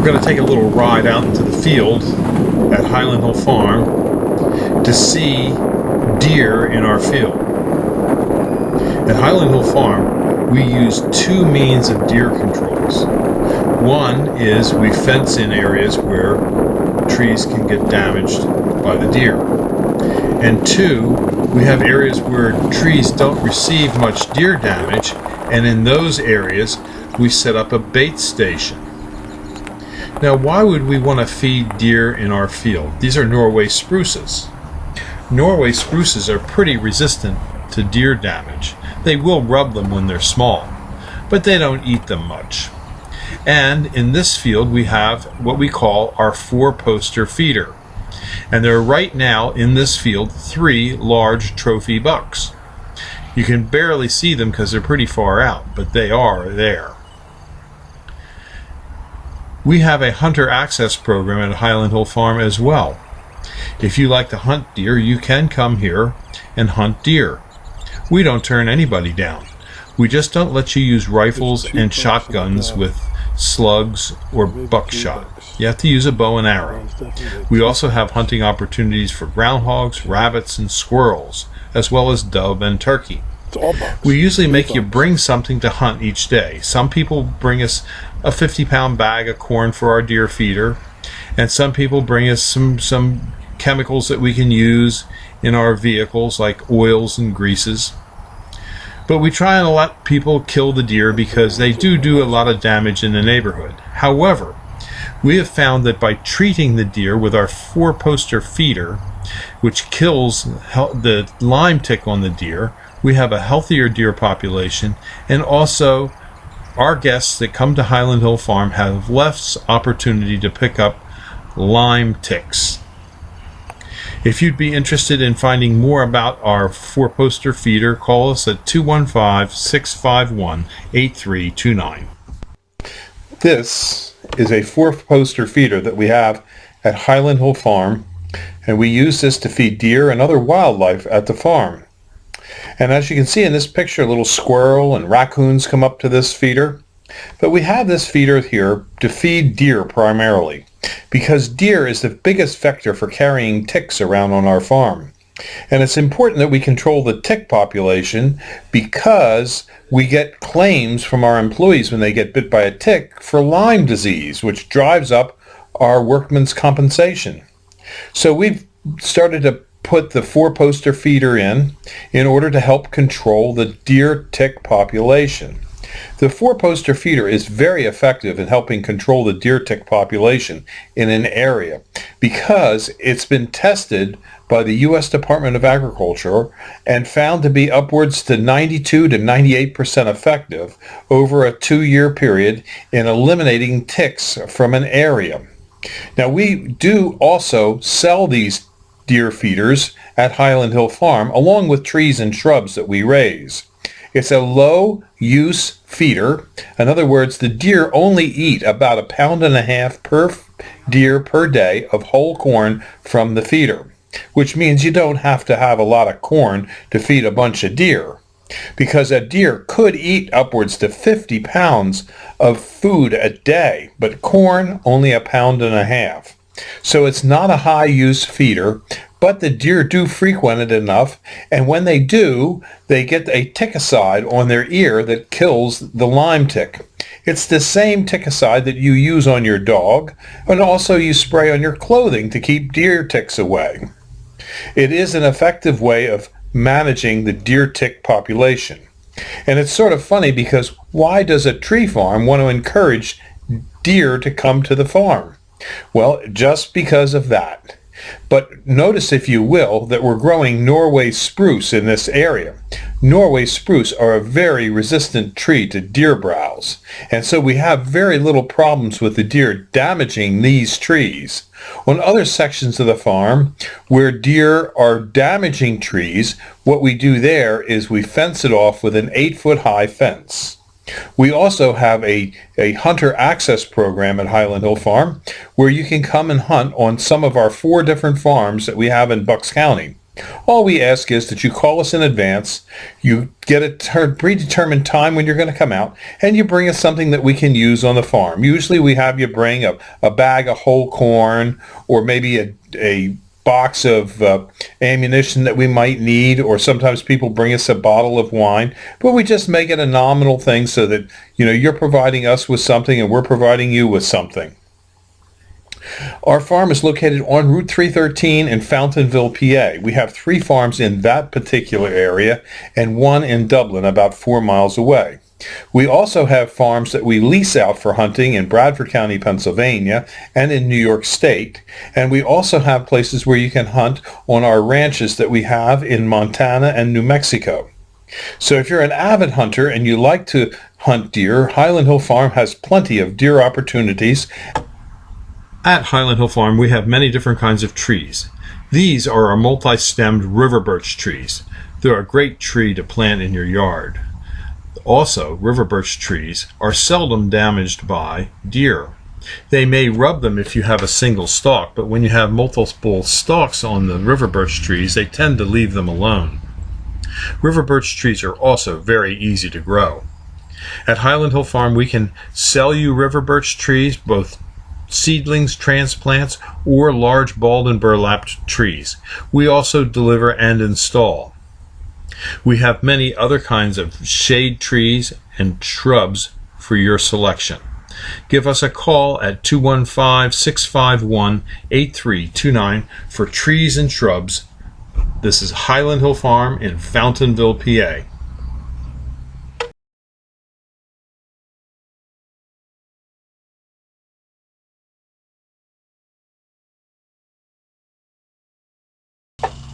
We're going to take a little ride out into the field at Highland Hill Farm to see deer in our field. At Highland Hill Farm, we use two means of deer controls. One is we fence in areas where trees can get damaged by the deer. And two, we have areas where trees don't receive much deer damage, and in those areas we set up a bait station. Now, why would we want to feed deer in our field? These are Norway spruces. Norway spruces are pretty resistant to deer damage. They will rub them when they're small, but they don't eat them much. And in this field we have what we call our four-poster feeder. And there are right now in this field 3 large trophy bucks. You can barely see them because they're pretty far out, but they are there. We have a hunter access program at Highland Hill Farm as well. If you like to hunt deer, you can come here and hunt deer. We don't turn anybody down. We just don't let you use rifles and shotguns with slugs or buckshot. You have to use a bow and arrow. We also have hunting opportunities for groundhogs, rabbits, and squirrels, as well as dove and turkey. We usually make you bring something to hunt each day. Some people bring us a 50-pound bag of corn for our deer feeder, and some people bring us some chemicals that we can use in our vehicles, like oils and greases. But we try and let people kill the deer because they do a lot of damage in the neighborhood. However, we have found that by treating the deer with our four-poster feeder, which kills the Lyme tick on the deer, we have a healthier deer population, and also our guests that come to Highland Hill Farm have less opportunity to pick up Lyme ticks. If you'd be interested in finding more about our four-poster feeder, call us at 215-651-8329. This is a four-poster feeder that we have at Highland Hill Farm, and we use this to feed deer and other wildlife at the farm. And as you can see in this picture, little squirrel and raccoons come up to this feeder. But we have this feeder here to feed deer primarily, because deer is the biggest vector for carrying ticks around on our farm. And it's important that we control the tick population because we get claims from our employees when they get bit by a tick for Lyme disease, which drives up our workman's compensation. So we've started to put the four-poster feeder in order to help control the deer tick population. The four-poster feeder is very effective in helping control the deer tick population in an area because it's been tested by the U.S. Department of Agriculture and found to be upwards to 92 to 98% effective over a 2-year period in eliminating ticks from an area. Now, we do also sell these deer feeders at Highland Hill Farm along with trees and shrubs that we raise. It's a low-use feeder. In other words, the deer only eat about 1.5 pounds per deer per day of whole corn from the feeder, which means you don't have to have a lot of corn to feed a bunch of deer, because a deer could eat upwards to 50 pounds of food a day, but corn only 1.5 pounds. So it's not a high-use feeder, but the deer do frequent it enough, and when they do, they get a ticicide on their ear that kills the Lyme tick. It's the same ticicide that you use on your dog, and also you spray on your clothing to keep deer ticks away. It is an effective way of managing the deer tick population. And it's sort of funny because why does a tree farm want to encourage deer to come to the farm? Well, just because of that. But notice, if you will, that we're growing Norway spruce in this area. Norway spruce are a very resistant tree to deer browse, and so we have very little problems with the deer damaging these trees. On other sections of the farm where deer are damaging trees, what we do there is we fence it off with an 8-foot high fence. We also have a hunter access program at Highland Hill Farm where you can come and hunt on some of our 4 different farms that we have in Bucks County. All we ask is that you call us in advance, you get a predetermined time when you're going to come out, and you bring us something that we can use on the farm. Usually we have you bring a bag of whole corn, or maybe a box of ammunition that we might need, or sometimes people bring us a bottle of wine, but we just make it a nominal thing so that, you're providing us with something and we're providing you with something. Our farm is located on Route 313 in Fountainville, PA. We have 3 farms in that particular area and 1 in Dublin, about 4 miles away. We also have farms that we lease out for hunting in Bradford County, Pennsylvania, and in New York State. And we also have places where you can hunt on our ranches that we have in Montana and New Mexico. So if you're an avid hunter and you like to hunt deer, Highland Hill Farm has plenty of deer opportunities. At Highland Hill Farm, we have many different kinds of trees. These are our multi-stemmed river birch trees. They're a great tree to plant in your yard. Also, river birch trees are seldom damaged by deer. They may rub them if you have a single stalk, but when you have multiple stalks on the river birch trees, they tend to leave them alone. River birch trees are also very easy to grow. At Highland Hill Farm, we can sell you river birch trees, both seedlings, transplants, or large balled and burlapped trees. We also deliver and install. We have many other kinds of shade trees and shrubs for your selection. Give us a call at 215-651-8329 for trees and shrubs. This is Highland Hill Farm in Fountainville, PA.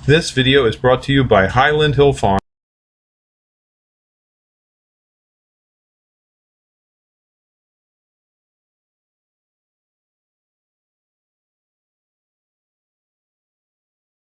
This video is brought to you by Highland Hill Farm.